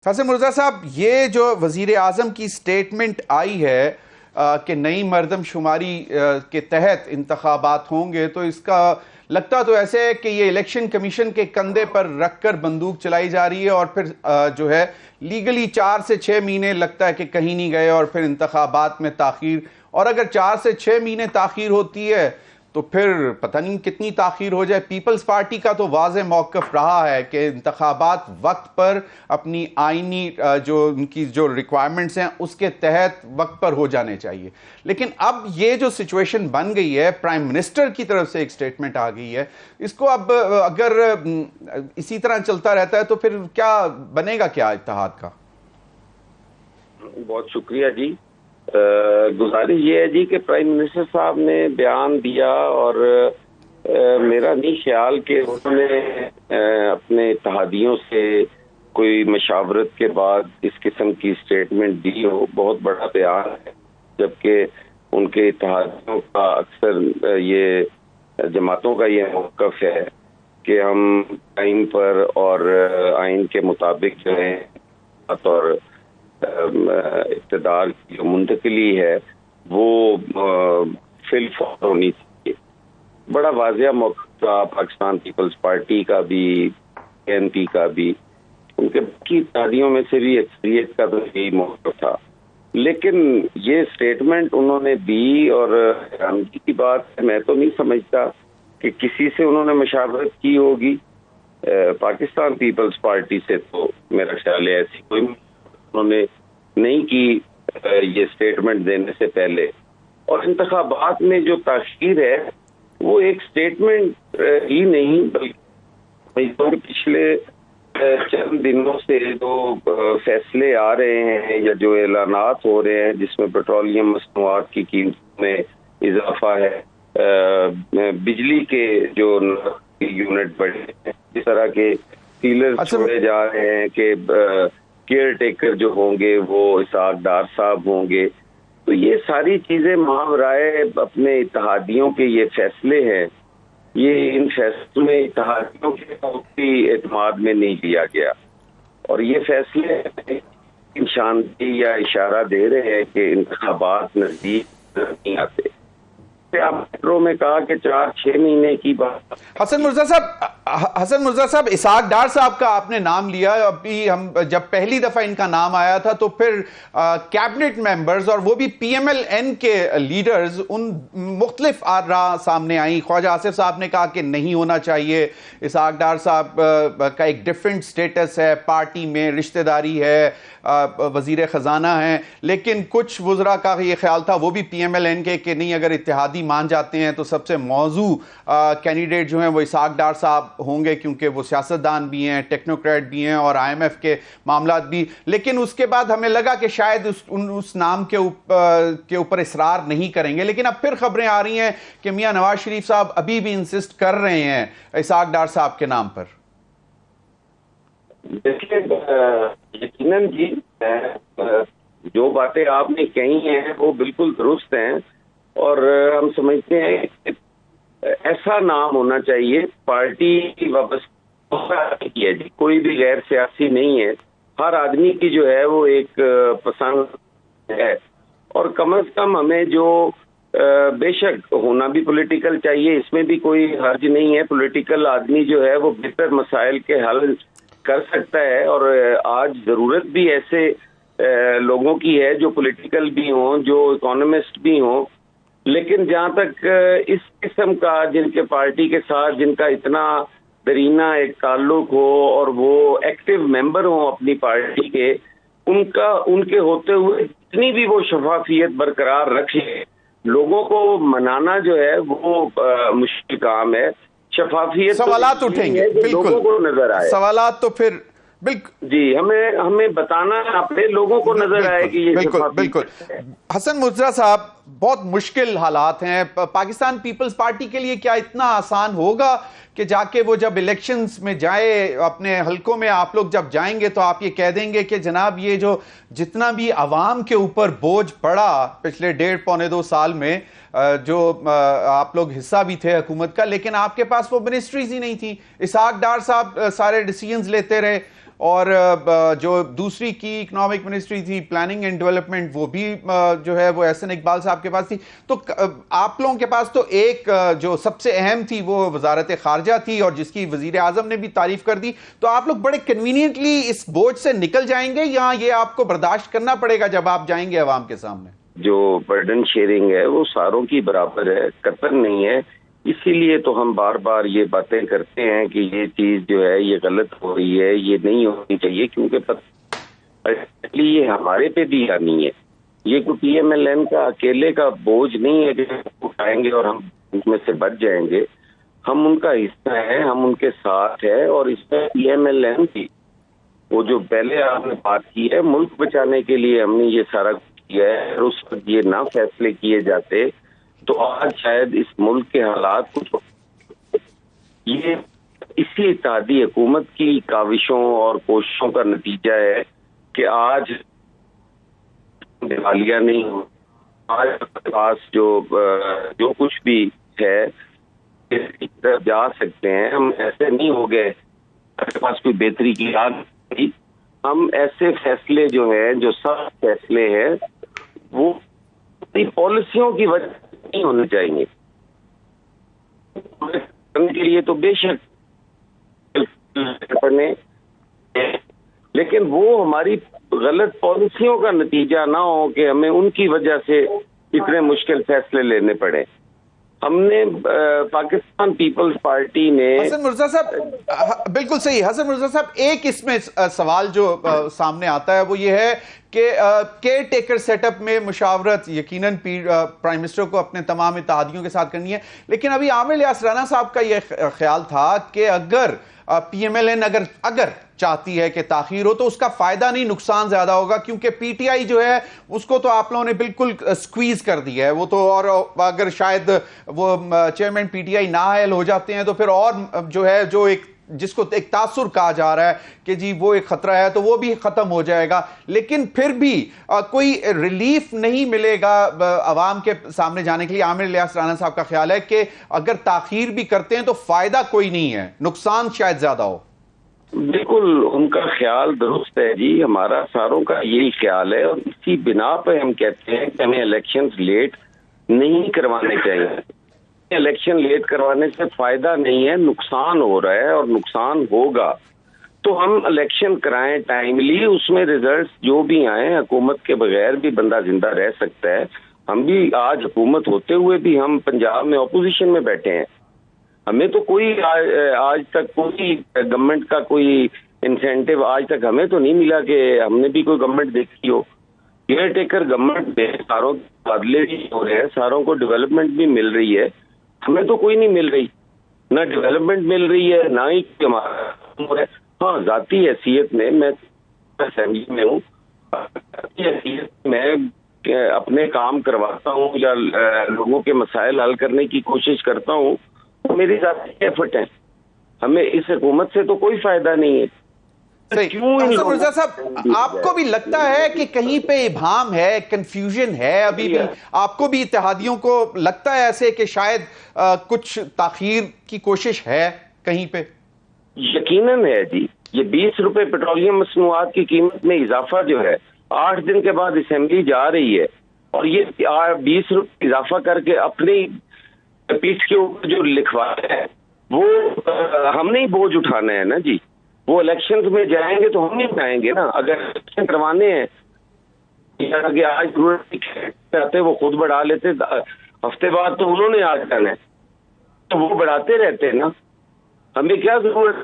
حسن مرزا صاحب، یہ جو وزیر اعظم کی سٹیٹمنٹ آئی ہے کہ نئی مردم شماری کے تحت انتخابات ہوں گے، تو اس کا لگتا تو ایسے ہے کہ یہ الیکشن کمیشن کے کندھے پر رکھ کر بندوق چلائی جا رہی ہے، اور پھر جو ہے لیگلی 4 سے 6 مہینے لگتا ہے کہ کہیں نہیں گئے، اور پھر انتخابات میں تاخیر، اور اگر 4 سے 6 مہینے تاخیر ہوتی ہے تو پھر پتہ نہیں کتنی تاخیر ہو جائے۔ پیپلز پارٹی کا تو واضح موقف رہا ہے کہ انتخابات وقت پر اپنی آئینی جو ان کی جو ریکوائرمنٹس ہیں اس کے تحت وقت پر ہو جانے چاہیے، لیکن اب یہ جو سچویشن بن گئی ہے، پرائم منسٹر کی طرف سے ایک سٹیٹمنٹ آ گئی ہے، اس کو اب اگر اسی طرح چلتا رہتا ہے تو پھر کیا بنے گا، کیا اتحاد کا؟ بہت شکریہ جی۔ گزارش یہ ہے جی کہ پرائم منسٹر صاحب نے بیان دیا، اور میرا نہیں خیال کہ انہوں نے اپنے اتحادیوں سے کوئی مشاورت کے بعد اس قسم کی سٹیٹمنٹ دی ہو۔ بہت بڑا بیان ہے، جبکہ ان کے اتحادیوں کا اکثر یہ جماعتوں کا یہ موقف ہے کہ ہم ٹائم پر اور آئین کے مطابق جو ہے اور اقتدار کی جو منتقلی ہے وہ فی الفور ہونی چاہیے۔ بڑا واضح موقف تھا پاکستان پیپلز پارٹی کا بھی، این پی کا بھی، ان کے باقی اتحادیوں میں سے بھی اکثریت کا تو یہی موقف تھا، لیکن یہ سٹیٹمنٹ انہوں نے دی، اور حیرانگی کی بات ہے، میں تو نہیں سمجھتا کہ کسی سے انہوں نے مشاورت کی ہوگی۔ پاکستان پیپلز پارٹی سے تو میرا خیال ہے ایسی کوئی انہوں نے نہیں کی یہ سٹیٹمنٹ دینے سے پہلے۔ اور انتخابات میں جو تاخیر ہے وہ ایک سٹیٹمنٹ ہی نہیں، بلکہ پچھلے چند دنوں سے جو فیصلے آ رہے ہیں یا جو اعلانات ہو رہے ہیں جس میں پیٹرولیم مصنوعات کی قیمتوں میں اضافہ ہے، بجلی کے جو یونٹ بڑھے ہیں، اس طرح کے سیلر چھوڑے جا رہے ہیں کہ کیئر ٹیکر جو ہوں گے وہ اسحاق ڈار صاحب ہوں گے، تو یہ ساری چیزیں ماورائے اپنے اتحادیوں کے یہ فیصلے ہیں، یہ ان فیصلوں میں اتحادیوں کے کوئی اعتماد میں نہیں لیا گیا، اور یہ فیصلے نشاندہی یا اشارہ دے رہے ہیں کہ انتخابات نزدیک نہیں آتے۔ آپ میٹرو میں کہا کہ 4-6 مہینے کی بات۔ حسن مرزا صاحب، اسحاق ڈار صاحب کا آپ نے نام لیا، ابھی ہم جب پہلی دفعہ ان کا نام آیا تھا تو پھر کیبنٹ ممبرز اور وہ بھی پی ایم ایل این کے لیڈرز ان مختلف آراء سامنے آئیں۔ خواجہ آصف صاحب نے کہا کہ نہیں ہونا چاہیے، اسحاق ڈار صاحب کا ایک ڈیفرنٹ سٹیٹس ہے، پارٹی میں رشتہ داری ہے، وزیر خزانہ ہیں، لیکن کچھ وزراء کا یہ خیال تھا، وہ بھی پی ایم ایل این کے، کہ نہیں، اگر اتحادی مان جاتے ہیں تو سب سے موزوں کینڈیڈیٹ جو ہیں وہ اسحاق ڈار صاحب ہوں گے، کیونکہ وہ سیاستدان بھی ہیں، ٹیکنوکریٹ بھی ہیں، اور آئی ایم ایف کے معاملات بھی۔ لیکن اس کے بعد ہمیں لگا کہ شاید اس نام کے اوپر اصرار نہیں کریں گے، لیکن اب پھر خبریں آ رہی ہیں کہ میاں نواز شریف صاحب ابھی بھی انسسٹ کر رہے ہیں اسحاق ڈار صاحب کے نام پر۔ دیکھیے، یقیناً جی جو باتیں آپ نے کہی ہیں وہ بالکل درست ہیں، اور ہم سمجھتے ہیں کہ ایسا نام ہونا چاہیے، پارٹی وابستہ کی ہے جی، کوئی بھی غیر سیاسی نہیں ہے، ہر آدمی کی جو ہے وہ ایک پسند ہے، اور کم از کم ہمیں جو بے شک ہونا بھی پولیٹیکل چاہیے، اس میں بھی کوئی حرج نہیں ہے، پولیٹیکل آدمی جو ہے وہ بہتر مسائل کے حل کر سکتا ہے، اور آج ضرورت بھی ایسے لوگوں کی ہے جو پولیٹیکل بھی ہوں، جو اکانومسٹ بھی ہوں، لیکن جہاں تک اس قسم کا جن کے پارٹی کے ساتھ جن کا اتنا درینہ ایک تعلق ہو اور وہ ایکٹیو ممبر ہوں اپنی پارٹی کے، ان کے ہوتے ہوئے جتنی بھی وہ شفافیت برقرار رکھے، لوگوں کو منانا جو ہے وہ مشکل کام ہے۔ شفافیت سوالات اٹھیں گے، لوگوں کو نظر آئے، سوالات تو پھر بالکل جی ہمیں بتانا اپنے لوگوں کو نظر آئے کہ یہ بالکل۔ حسن مرزا صاحب، بہت مشکل حالات ہیں پاکستان پیپلز پارٹی کے لیے، کیا اتنا آسان ہوگا کہ جا کے وہ جب الیکشنز میں جائے اپنے حلقوں میں، آپ لوگ جب جائیں گے تو آپ یہ کہہ دیں گے کہ جناب یہ جو جتنا بھی عوام کے اوپر بوجھ پڑا پچھلے 1.5-2 سال میں، جو آپ لوگ حصہ بھی تھے حکومت کا، لیکن آپ کے پاس وہ منسٹریز ہی نہیں تھی، اسحاق ڈار صاحب سارے ڈیسیژنز لیتے رہے، اور جو دوسری کی اکنامک منسٹری تھی پلاننگ اینڈ ڈیولپمنٹ وہ بھی جو ہے وہ احسن اقبال صاحب کے پاس تھی. تو آپ لوگوں کے پاس تو ایک جو سب سے اہم تھی وہ وزارت خارجہ تھی اور جس کی وزیر اعظم نے بھی تعریف کر دی. تو آپ لوگ بڑے کنوینئنٹلی اس بوجھ سے نکل جائیں گے یا یہ آپ کو برداشت کرنا پڑے گا جب آپ جائیں گے عوام کے سامنے؟ جو برڈن شیئرنگ ہے وہ ساروں کی برابر ہے، قطن نہیں ہے. اسی لیے تو ہم بار بار یہ باتیں کرتے ہیں کہ یہ چیز جو ہے یہ غلط ہو رہی ہے، یہ نہیں ہونی چاہیے، کیونکہ یہ ہمارے پہ بھی آنی ہے. یہ کوئی پی ایم ایل این کا اکیلے کا بوجھ نہیں ہے کہ اٹھائیں گے اور ہم اس میں سے بچ جائیں گے. ہم ان کا حصہ ہیں، ہم ان کے ساتھ ہیں. اور اس میں پی ایم ایل این کی وہ جو پہلے آپ نے بات کی ہے، ملک بچانے کے لیے ہم نے یہ سارا کیا ہے. اور اس وقت یہ نہ فیصلے کیے جاتے تو آج شاید اس ملک کے حالات کچھ. یہ اسی اتحادی حکومت کی کاوشوں اور کوششوں کا نتیجہ ہے کہ آج دیوالیہ نہیں ہو. آج پاس جو کچھ بھی ہے جا سکتے ہیں. ہم ایسے نہیں ہو گئے ہمارے پاس کوئی بہتری کی یاد نہیں. ہم ایسے فیصلے جو ہیں، جو سخت فیصلے ہیں، وہ پالیسیوں کی وجہ نہیں ہونے چاہیے. کرنے کے لیے تو بے شک پڑھنے، لیکن وہ ہماری غلط پالیسیوں کا نتیجہ نہ ہو کہ ہمیں ان کی وجہ سے اتنے مشکل فیصلے لینے پڑے. ہم نے پاکستان پیپلز پارٹی نے حسن مرزا صاحب بالکل صحیح. حسن مرزا صاحب ایک اس میں سوال جو سامنے آتا ہے وہ یہ ہے کہ کیئر ٹیکر سیٹ اپ میں مشاورت یقیناً پرائم منسٹر کو اپنے تمام اتحادیوں کے ساتھ کرنی ہے، لیکن ابھی عامر الیاس رانا صاحب کا یہ خیال تھا کہ اگر پی ایم ایل این اگر چاہتی ہے کہ تاخیر ہو تو اس کا فائدہ نہیں نقصان زیادہ ہوگا، کیونکہ پی ٹی آئی جو ہے اس کو تو آپ لوگوں نے بالکل سکویز کر دیا ہے وہ تو. اور اگر شاید وہ چیئرمین پی ٹی آئی نااہل ہو جاتے ہیں تو پھر اور جو ہے جو ایک جس کو ایک تاثر کہا جا رہا ہے کہ جی وہ ایک خطرہ ہے تو وہ بھی ختم ہو جائے گا. لیکن پھر بھی کوئی ریلیف نہیں ملے گا عوام کے سامنے جانے کے لیے. عامر الیاس رانا صاحب کا خیال ہے کہ اگر تاخیر بھی کرتے ہیں تو فائدہ کوئی نہیں ہے، نقصان شاید زیادہ ہو. بالکل ان کا خیال درست ہے جی، ہمارا ساروں کا یہی خیال ہے. اور اسی بنا پہ ہم کہتے ہیں کہ ہمیں الیکشنز لیٹ نہیں کروانے چاہیے. الیکشن لیٹ کروانے سے فائدہ نہیں ہے، نقصان ہو رہا ہے اور نقصان ہوگا. تو ہم الیکشن کرائیں ٹائملی، اس میں ریزلٹس جو بھی آئیں. حکومت کے بغیر بھی بندہ زندہ رہ سکتا ہے. ہم بھی آج حکومت ہوتے ہوئے بھی ہم پنجاب میں اپوزیشن میں بیٹھے ہیں. ہمیں تو کوئی آج تک کوئی گورنمنٹ کا کوئی انسینٹیو آج تک ہمیں تو نہیں ملا کہ ہم نے بھی کوئی گورنمنٹ دیکھی ہو. کیئر ٹیکر گورنمنٹ میں ساروں کے تبادلے بھی ہو رہے ہیں، ساروں کو ڈیولپمنٹ بھی مل رہی ہے. ہمیں تو کوئی نہیں مل رہی، نہ ڈیولپمنٹ مل رہی ہے نہ ہی ہمارا. ہاں ذاتی حیثیت میں اسمبلی میں ہوں، ذاتی حیثیت میں اپنے کام کرواتا ہوں یا لوگوں کے مسائل حل کرنے کی کوشش کرتا ہوں. میری ذاتی ایفرٹ ہے، ہمیں اس حکومت سے تو کوئی فائدہ نہیں ہے. حسن مرزا صاحب آپ کو بھی لگتا ہے کہ کہیں پہ ابہام ہے، کنفیوژن ہے ابھی بھی؟ آپ کو بھی اتحادیوں کو لگتا ہے ایسے کہ شاید کچھ تاخیر کی کوشش ہے کہیں پہ؟ یقیناً ہے جی. یہ 20 روپے پیٹرولیم مصنوعات کی قیمت میں اضافہ جو ہے 8 دن کے بعد اسمبلی جا رہی ہے، اور یہ 20 روپے اضافہ کر کے اپنی پیٹھ کے اوپر جو لکھوایا ہے وہ ہم نہیں بوجھ اٹھانا ہے نا جی. وہ الیکشنز میں جائیں گے تو ہم نہیں اٹھائیں گے نا. اگر الیکشن کروانے ہیں کہ آج ضرورت چاہتے وہ خود بڑھا لیتے، ہفتے بعد تو انہوں نے آج کرنا ہے تو وہ بڑھاتے رہتے ہیں نا. ہمیں کیا ضرورت